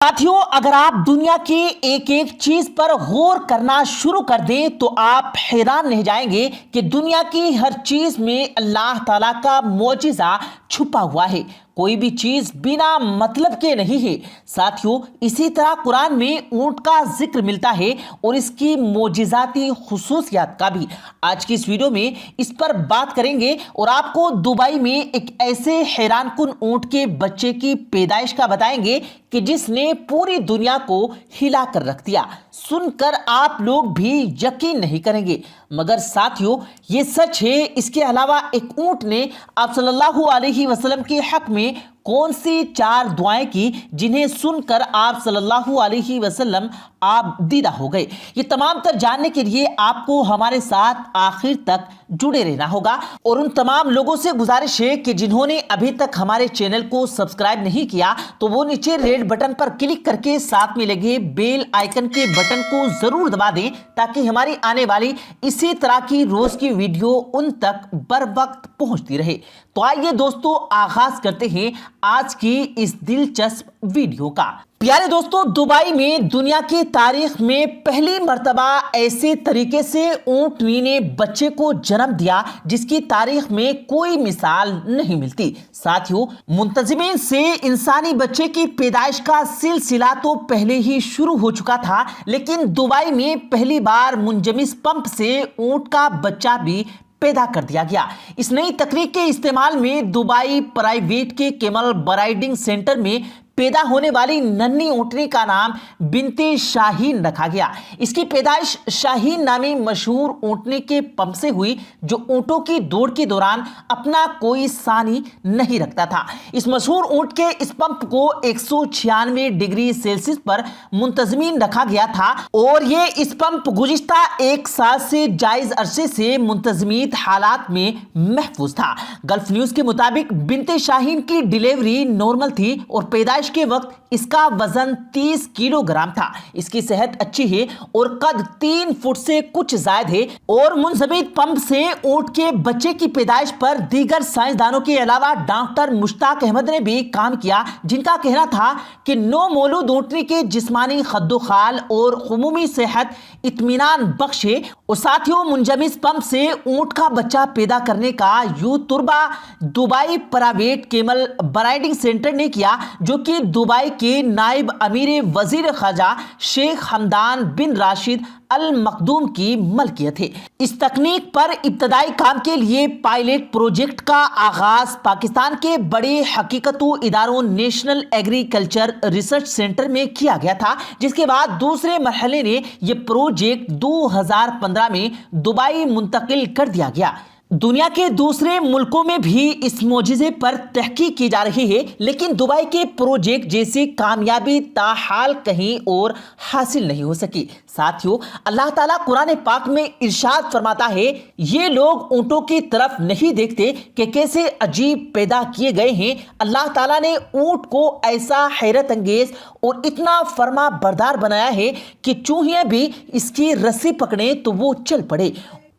ساتھیوں، اگر آپ دنیا کی ایک ایک چیز پر غور کرنا شروع کر دیں تو آپ حیران رہ جائیں گے کہ دنیا کی ہر چیز میں اللہ تعالیٰ کا معجزہ چھپا ہوا ہے۔ کوئی بھی چیز بنا مطلب کے نہیں ہے۔ ساتھیوں، اسی طرح قرآن میں اونٹ کا ذکر ملتا ہے اور اس کی معجزاتی خصوصیات کا بھی۔ آج کی اس ویڈیو میں اس پر بات کریں گے اور آپ کو دبئی میں ایک ایسے حیران کن اونٹ کے بچے کی پیدائش کا بتائیں گے کہ جس نے پوری دنیا کو ہلا کر رکھ دیا۔ سن کر آپ لوگ بھی یقین نہیں کریں گے، مگر ساتھیوں یہ سچ ہے۔ اس کے علاوہ ایک اونٹ نے آپ صلی اللہ علیہ وسلم کے حق میں کون سی 4 دعائیں کی جنہیں سن کر آپ صلی اللہ علیہ وسلم آپ دیدہ ہو گئے۔ یہ تمام تر جاننے کے لیے آپ کو ہمارے ساتھ آخر تک جڑے رہنا ہوگا، اور ان تمام لوگوں سے گزارش ہے کہ جنہوں نے ابھی تک ہمارے چینل کو سبسکرائب نہیں کیا تو وہ نیچے ریڈ بٹن پر کلک کر کے ساتھ میں لگے بیل آئیکن کے بٹن کو ضرور دبا دیں تاکہ ہماری آنے والی اسی طرح کی روز کی ویڈیو ان تک بر وقت پہنچتی رہے۔ تو آئیے دوستو، آغاز کرتے ہیں آج کی اس دلچسپ ویڈیو کا۔ پیارے دوستو، دبئی میں دنیا کی تاریخ میں پہلی مرتبہ ایسے طریقے سے اونٹنی نے بچے کو جنم دیا جس کی تاریخ میں کوئی مثال نہیں ملتی۔ ساتھیوں، منتظمین سے انسانی بچے کی پیدائش کا سلسلہ تو پہلے ہی شروع ہو چکا تھا، لیکن دبئی میں پہلی بار منجمد پمپ سے اونٹ کا بچہ بھی پیدا کر دیا گیا۔ اس نئی تکنیک کے استعمال میں دبئی پرائیویٹ کے کیمل برائڈنگ سینٹر میں پیدا ہونے والی ننھی اونٹنی کا نام بنت شاہین رکھا گیا۔ اس کی پیدائش شاہین نامی مشہور اونٹنی کے پمپ سے ہوئی جو اونٹوں کی دوڑ کے دوران اپنا کوئی ثانی نہیں رکھتا تھا۔ اس مشہور اونٹ کے اس پمپ کو 196 ڈگری سیلسیس پر منتظمین رکھا گیا تھا، اور یہ اس پمپ گزشتہ 1 سال سے جائز عرصے سے منتظمیت حالات میں محفوظ تھا۔ گلف نیوز کے مطابق بنت شاہین کی ڈیلیوری نارمل تھی اور پیدائش کے وقت اس کا وزن 30 کلو گرام تھا۔ اس کی صحت اچھی ہے اور قد 3 فٹ سے کچھ زائد ہے، اور منجمد پمپ سے اونٹ کے بچے کی پیدائش پر دیگر سائنسدانوں کے علاوہ ڈاکٹر مشتاق احمد نے بھی کام کیا، جن کا کہنا تھا کہ نو مولود اونٹنی کے جسمانی خد و خال اور عمومی صحت اطمینان بخش ہے۔ اور ساتھیوں، منجمد پمپ سے اونٹ کا بچہ پیدا کرنے کا تجربہ دبئی پرائیویٹ کیمل برائڈنگ سینٹر نے کیا، جو کہ دبئی کے نائب امیر وزیر خارجہ شیخ حمدان بن راشد المخدوم کی ملکیت ہے۔ اس تکنیک پر ابتدائی کام کے لیے پائلٹ پروجیکٹ کا آغاز پاکستان کے بڑے حقیقتوں اداروں نیشنل ایگریکلچر ریسرچ سینٹر میں کیا گیا تھا، جس کے بعد دوسرے مرحلے نے یہ پروجیکٹ 2015 میں دبئی منتقل کر دیا گیا۔ دنیا کے دوسرے ملکوں میں بھی اس معجزے پر تحقیق کی جا رہی ہے، لیکن دبئی کے پروجیکٹ جیسی کامیابی تاحال کہیں اور حاصل نہیں ہو سکی۔ ساتھیوں، اللہ تعالیٰ قرآن پاک میں ارشاد فرماتا ہے، یہ لوگ اونٹوں کی طرف نہیں دیکھتے کہ کیسے عجیب پیدا کیے گئے ہیں۔ اللہ تعالیٰ نے اونٹ کو ایسا حیرت انگیز اور اتنا فرما بردار بنایا ہے کہ چوہیاں بھی اس کی رسی پکڑیں تو وہ چل پڑے۔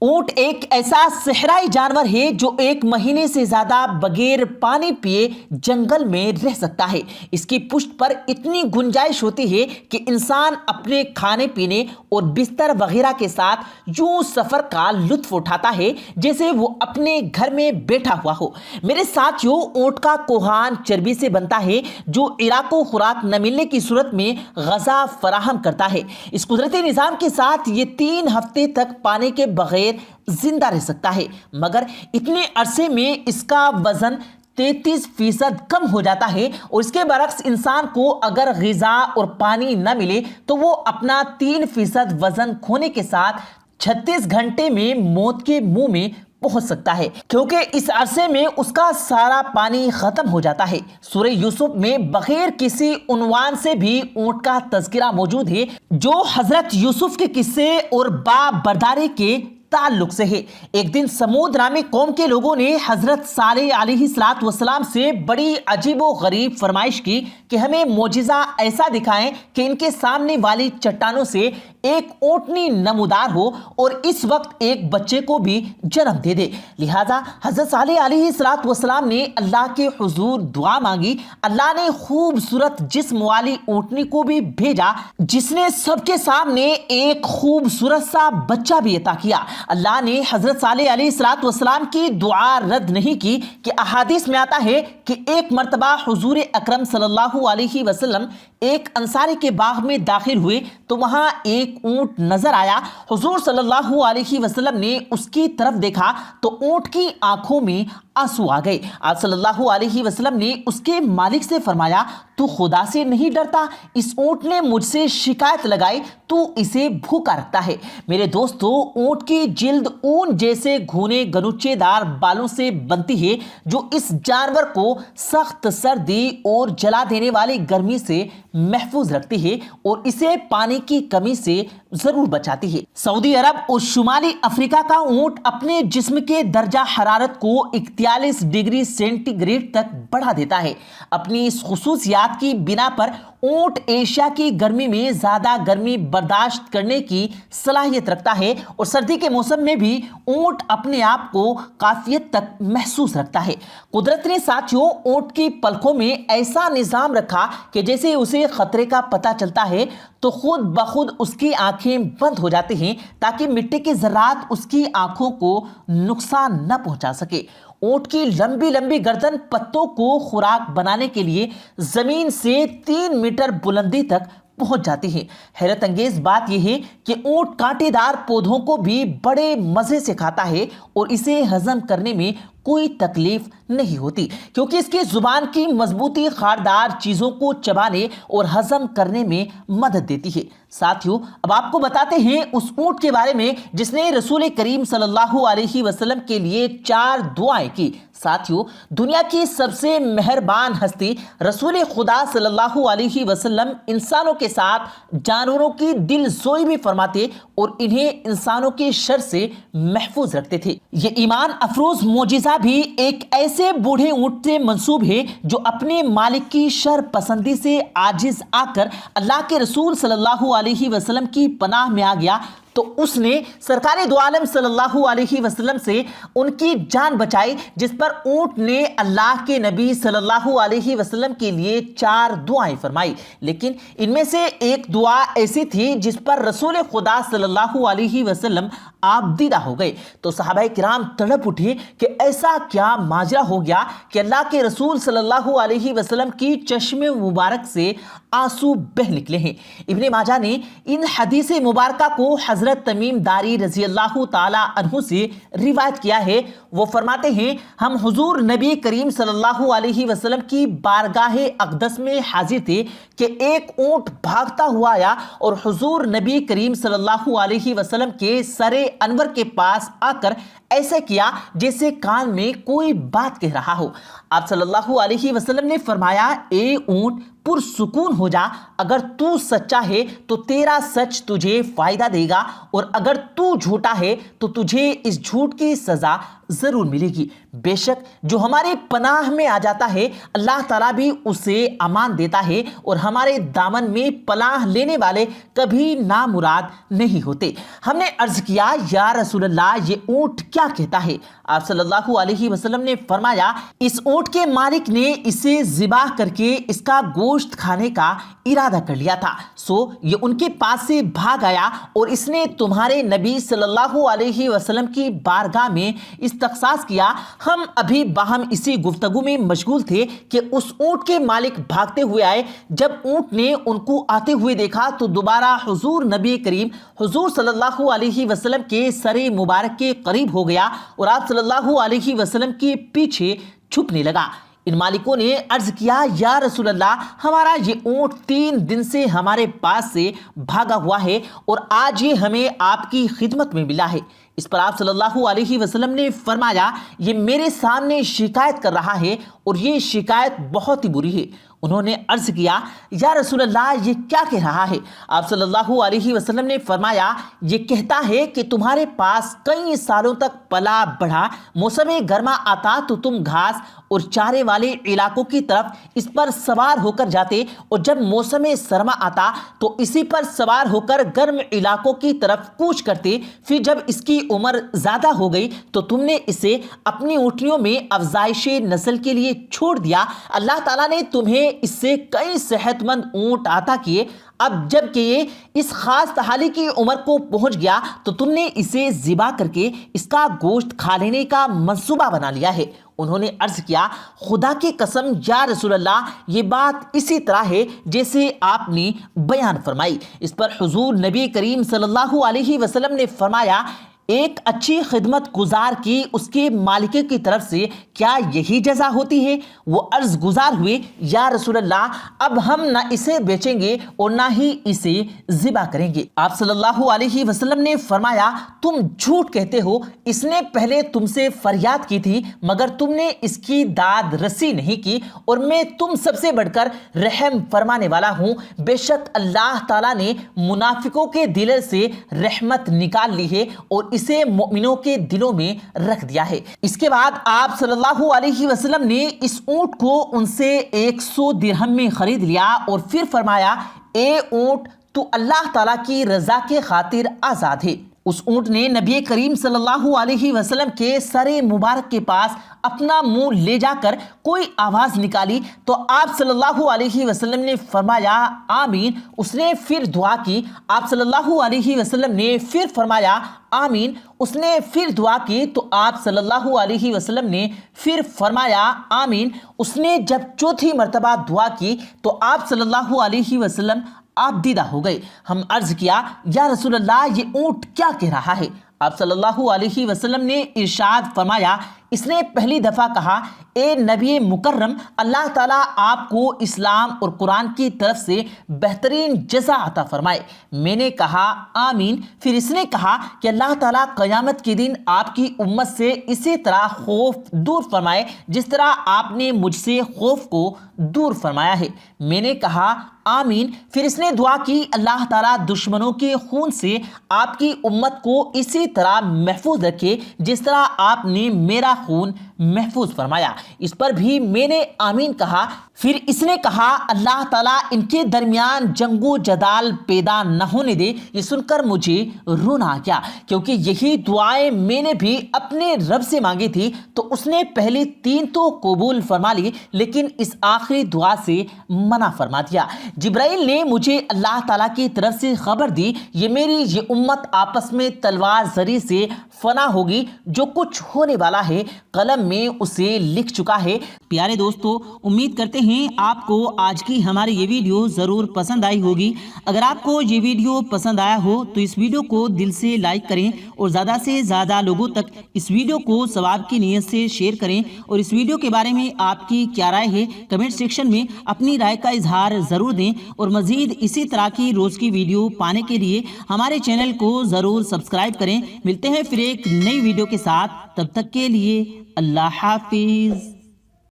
اونٹ ایک ایسا صحرائی جانور ہے جو 1 مہینے سے زیادہ بغیر پانی پیے جنگل میں رہ سکتا ہے۔ اس کی پشت پر اتنی گنجائش ہوتی ہے کہ انسان اپنے کھانے پینے اور بستر وغیرہ کے ساتھ یوں سفر کا لطف اٹھاتا ہے جیسے وہ اپنے گھر میں بیٹھا ہوا ہو۔ میرے ساتھیوں، اونٹ کا کوہان چربی سے بنتا ہے جو عراق و خوراک نہ ملنے کی صورت میں غذا فراہم کرتا ہے۔ اس قدرتی نظام کے ساتھ یہ 3 ہفتے تک پانی کے بغیر زندہ رہ سکتا ہے، مگر اتنے عرصے میں اس کا وزن 33% کم ہو جاتا ہے، اور اس کے برعکس انسان کو اگر غذا اور پانی نہ ملے تو وہ اپنا 3% وزن کھونے کے ساتھ 36 گھنٹے میں موت کے منہ میں پہنچ سکتا ہے، کیونکہ اس عرصے میں اس کا سارا پانی ختم ہو جاتا ہے۔ سورہ یوسف میں بغیر کسی عنوان سے بھی اونٹ کا تذکرہ موجود ہے، جو حضرت یوسف کے قصے اور باپ برداری کے تعلق سے ہے۔ ایک دن سمود نامی قوم کے لوگوں نے حضرت صالح علیہ السلام سے بڑی عجیب و غریب فرمائش کی کہ ہمیں معجزہ ایسا دکھائیں کہ ان کے سامنے والی چٹانوں سے ایک اونٹنی نمودار ہو اور اس وقت ایک بچے کو بھی جنم دے دے۔ لہذا حضرت صالح علیہ السلام نے اللہ کے حضور دعا مانگی۔ اللہ نے خوبصورت جسم والی اونٹنی کو بھی بھیجا جس نے سب کے سامنے ایک خوبصورت سا بچہ بھی عطا کیا۔ اللہ نے حضرت صالح علیہ السلام کی دعا رد نہیں کی کہ احادیث میں آتا ہے کہ ایک مرتبہ حضور اکرم صلی اللہ علیہ وسلم ایک انصاری کے باغ میں داخل ہوئے تو وہاں ایک اونٹ نظر آیا۔ حضور صلی اللہ علیہ وسلم نے اس کی طرف دیکھا تو اونٹ کی آنکھوں میں آنسو آ گئے۔ آپ صلی اللہ علیہ وسلم نے اس کے مالک سے فرمایا، تو خدا سے نہیں ڈرتا؟ اس اونٹ نے مجھ سے شکایت لگائی تو اسے بھوکا رکھتا ہے۔ میرے دوستو، اونٹ کی جلد اون جیسے گھنے گنوچے دار بالوں سے بنتی ہے جو اس جانور کو سخت سردی اور جلا دینے والی گرمی سے محفوظ رکھتی ہے اور اسے پانی کی کمی سے ضرور بچاتی ہے۔ سعودی عرب اور شمالی افریقہ کا اونٹ اپنے جسم کے درجہ حرارت کو 41 ڈگری سینٹی گریڈ تک بڑھا دیتا ہے۔ اپنی اس خصوصیات کی بنا پر اونٹ ایشیا کی گرمی میں زیادہ گرمی برداشت کرنے کی صلاحیت رکھتا ہے اور سردی کے موسم میں بھی اونٹ اپنے آپ کو کافیت تک محسوس رکھتا ہے۔ قدرت نے ساتھیوں اونٹ کی پلکوں میں ایسا نظام رکھا کہ جیسے اسے خطرے کا پتہ چلتا ہے تو خود بخود اس کی آنکھیں بند ہو جاتی ہیں تاکہ مٹی کے ذرات اس کی آنکھوں کو نقصان نہ پہنچا سکے۔ اونٹ کی لمبی لمبی گردن پتوں کو خوراک بنانے کے لیے زمین سے 3 میٹر بلندی تک پہنچ جاتی ہے۔ حیرت انگیز بات یہ ہے کہ اونٹ کانٹے دار پودوں کو بھی بڑے مزے سے کھاتا ہے اور اسے ہضم کرنے میں کوئی تکلیف نہیں ہوتی کیونکہ اس کی زبان کی مضبوطی خاردار چیزوں کو چبانے اور ہضم کرنے میں مدد دیتی ہے۔ ساتھیوں، اب آپ کو بتاتے ہیں اس اونٹ کے بارے میں جس نے رسول کریم صلی اللہ علیہ وسلم کے لیے 4 دعائیں کی۔ ساتھیوں، دنیا کی سب سے مہربان ہستی رسول خدا صلی اللہ علیہ وسلم انسانوں کے ساتھ جانوروں کی دل زوئی بھی فرماتے اور انہیں انسانوں کے شر سے محفوظ رکھتے تھے۔ یہ ایمان افروز معجزہ بھی ایک ایسے بوڑھے اونٹ سے منسوب ہے جو اپنے مالک کی شر پسندی سے عاجز آ کر اللہ کے رسول صلی اللہ علیہ وسلم کی پناہ میں آ گیا تو اس نے سرکار دو عالم صلی اللہ علیہ وسلم سے ان کی جان بچائی، جس پر اونٹ نے اللہ کے نبی صلی اللہ علیہ وسلم کے لیے 4 دعائیں فرمائی۔ لیکن ان میں سے ایک دعا ایسی تھی جس پر رسول خدا صلی اللہ علیہ وسلم آپ دیدہ ہو گئے تو صحابہ کرام تڑپ اٹھے کہ ایسا کیا ماجرا ہو گیا کہ اللہ کے رسول صلی اللہ علیہ وسلم کی چشم مبارک سے آنسو بہہ نکلے ہیں۔ ابن ماجہ نے ان حدیث مبارکہ کو حضرت تمیم داری رضی اللہ تعالی عنہ سے روایت کیا ہے۔ وہ فرماتے ہیں، ہم حضور نبی کریم صلی اللہ علیہ وسلم کی بارگاہ اقدس میں حاضر تھے کہ ایک اونٹ بھاگتا ہوا آیا اور حضور نبی کریم صلی اللہ علیہ وسلم کے سر انور کے پاس آ کر ایسے کیا جیسے کان میں کوئی بات کہہ رہا ہو۔ آپ صلی اللہ علیہ وسلم نے فرمایا، اے اونٹ پرسکون ہو جا، اگر تو سچا ہے تو تیرا سچ تجھے فائدہ دے گا اور اگر تو جھوٹا ہے تو تجھے اس جھوٹ کی سزا ضرور ملے گی۔ بے شک جو ہمارے پناہ میں آ جاتا ہے اللہ تعالیٰ بھی اسے امان دیتا ہے اور ہمارے دامن میں پناہ لینے والے کبھی نامراد نہیں ہوتے۔ ہم نے عرض کیا، یا رسول اللہ، یہ اونٹ کیا کہتا ہے؟ آپ صلی اللہ علیہ وسلم نے فرمایا، اس اونٹ کے مالک نے اسے ذبح کر کے اس کا گوشت کھانے کا ارادہ کر لیا تھا، سو یہ ان کے پاس سے بھاگ آیا اور اس نے تمہارے نبی صلی اللہ علیہ وسلم کی بارگاہ میں استقصاص کیا۔ ہم ابھی باہم اسی گفتگو میں مشغول تھے کہ اس اونٹ کے مالک بھاگتے ہوئے آئے۔ جب اونٹ نے ان کو آتے ہوئے دیکھا تو دوبارہ حضور نبی کریم حضور صلی اللہ علیہ وسلم کے سر مبارک کے قریب ہو گیا اور آپ صلی اللہ علیہ وسلم کے پیچھے چھپنے لگا۔ ان مالکوں نے عرض کیا، یا رسول اللہ، ہمارا یہ اونٹ 3 دن سے ہمارے پاس سے بھاگا ہوا ہے اور آج یہ ہمیں آپ کی خدمت میں ملا ہے۔ اس پر آپ صلی اللہ علیہ وسلم نے فرمایا، یہ میرے سامنے شکایت کر رہا ہے اور یہ شکایت بہت ہی بری ہے۔ انہوں نے عرض کیا یا رسول اللہ یہ کیا کہہ رہا ہے؟ آپ صلی اللہ علیہ وسلم نے فرمایا یہ کہتا ہے کہ تمہارے پاس کئی سالوں تک پلا بڑھا موسم گرما آتا تو تم گھاس اور چارے والے علاقوں کی طرف اس پر سوار ہو کر جاتے، اور جب موسم سرما آتا تو اسی پر سوار ہو کر گرم علاقوں کی طرف کوچ کرتے، پھر جب اس کی عمر زیادہ ہو گئی تو تم نے اسے اپنی اونٹنیوں میں افزائش نسل کے لیے چھوڑ دیا۔ اللہ تعالیٰ نے تمہیں اس سے کئی صحت مند اونٹ عطا کیے، اب جب کہ یہ اس خاص تحالی کی عمر کو پہنچ گیا تو تم نے اسے ذبح کر کے اس کا گوشت کھا لینے کا منصوبہ بنا لیا ہے۔ انہوں نے عرض کیا خدا کی قسم یا رسول اللہ یہ بات اسی طرح ہے جیسے آپ نے بیان فرمائی۔ اس پر حضور نبی کریم صلی اللہ علیہ وسلم نے فرمایا ایک اچھی خدمت گزار کی اس کے مالک کی طرف سے کیا یہی جزا ہوتی ہے؟ وہ عرض گزار ہوئے یا رسول اللہ اب ہم نہ اسے بیچیں گے اور نہ ہی اسے ذبح کریں گے۔ آپ صلی اللہ علیہ وسلم نے فرمایا تم جھوٹ کہتے ہو، اس نے پہلے تم سے فریاد کی تھی مگر تم نے اس کی داد رسی نہیں کی، اور میں تم سب سے بڑھ کر رحم فرمانے والا ہوں۔ بے شک اللہ تعالیٰ نے منافقوں کے دل سے رحمت نکال لی ہے اور اسے مومنوں کے دلوں میں رکھ دیا ہے۔ اس کے بعد آپ صلی اللہ علیہ وسلم نے اس اونٹ کو ان سے 100 درہم میں خرید لیا اور پھر فرمایا اے اونٹ تو اللہ تعالیٰ کی رضا کے خاطر آزاد ہے۔ اس اونٹ نے نبی کریم صلی اللہ علیہ وسلم کے سر مبارک کے پاس اپنا منہ لے جا کر کوئی آواز نکالی تو آپ صلی اللہ علیہ وسلم نے فرمایا آمین۔ اس نے پھر دعا کی، آپ صلی اللہ علیہ وسلم نے پھر فرمایا آمین۔ اس نے پھر دعا کی تو آپ صلی اللہ علیہ وسلم نے پھر فرمایا آمین۔ اس نے جب چوتھی مرتبہ دعا کی تو آپ صلی اللہ علیہ وسلم آپ دیدہ ہو گئے۔ ہم عرض کیا یا رسول اللہ یہ اونٹ کیا کہہ رہا ہے؟ آپ صلی اللہ علیہ وسلم نے ارشاد فرمایا اس نے پہلی دفعہ کہا اے نبی مکرم اللہ تعالیٰ آپ کو اسلام اور قرآن کی طرف سے بہترین جزا عطا فرمائے۔ میں نے کہا آمین۔ پھر اس نے کہا کہ اللہ تعالیٰ قیامت کے دن آپ کی امت سے اسی طرح خوف دور فرمائے جس طرح آپ نے مجھ سے خوف کو دور فرمایا ہے۔ میں نے کہا آمین۔ پھر اس نے دعا کی اللہ تعالیٰ دشمنوں کے خون سے آپ کی امت کو اسی طرح محفوظ رکھے جس طرح آپ نے میرا خون محفوظ فرمایا۔ اس پر بھی میں نے آمین کہا۔ پھر اس نے کہا اللہ تعالیٰ ان کے درمیان جنگ و جدال پیدا نہ ہونے دے۔ یہ سن کر مجھے رونا آ گیا کیونکہ یہی دعائیں میں نے بھی اپنے رب سے مانگی تھی، تو اس نے پہلی 3 تو قبول فرما لی لیکن اس آخری دعا سے منع فرما دیا۔ جبرائیل نے مجھے اللہ تعالیٰ کی طرف سے خبر دی یہ میری یہ امت آپس میں تلوار زری سے فنا ہوگی، جو کچھ ہونے والا ہے قلم میں اسے لکھ چکا ہے۔ پیارے دوستو امید کرتے ہیں آپ کو آج کی ہماری یہ ویڈیو ضرور پسند آئی ہوگی۔ اگر آپ کو یہ ویڈیو پسند آیا ہو تو اس ویڈیو کو دل سے لائک کریں اور زیادہ سے زیادہ لوگوں تک اس ویڈیو کو ثواب کی نیت سے شیئر کریں، اور اس ویڈیو کے بارے میں آپ کی کیا رائے ہے کمنٹ سیکشن میں اپنی رائے کا اظہار ضرور دیں، اور مزید اسی طرح کی روز کی ویڈیو پانے کے لیے ہمارے چینل کو ضرور سبسکرائب کریں۔ ملتے ہیں پھر ایک نئی ویڈیو کے ساتھ، تب تک کے لیے اللہ حافظ۔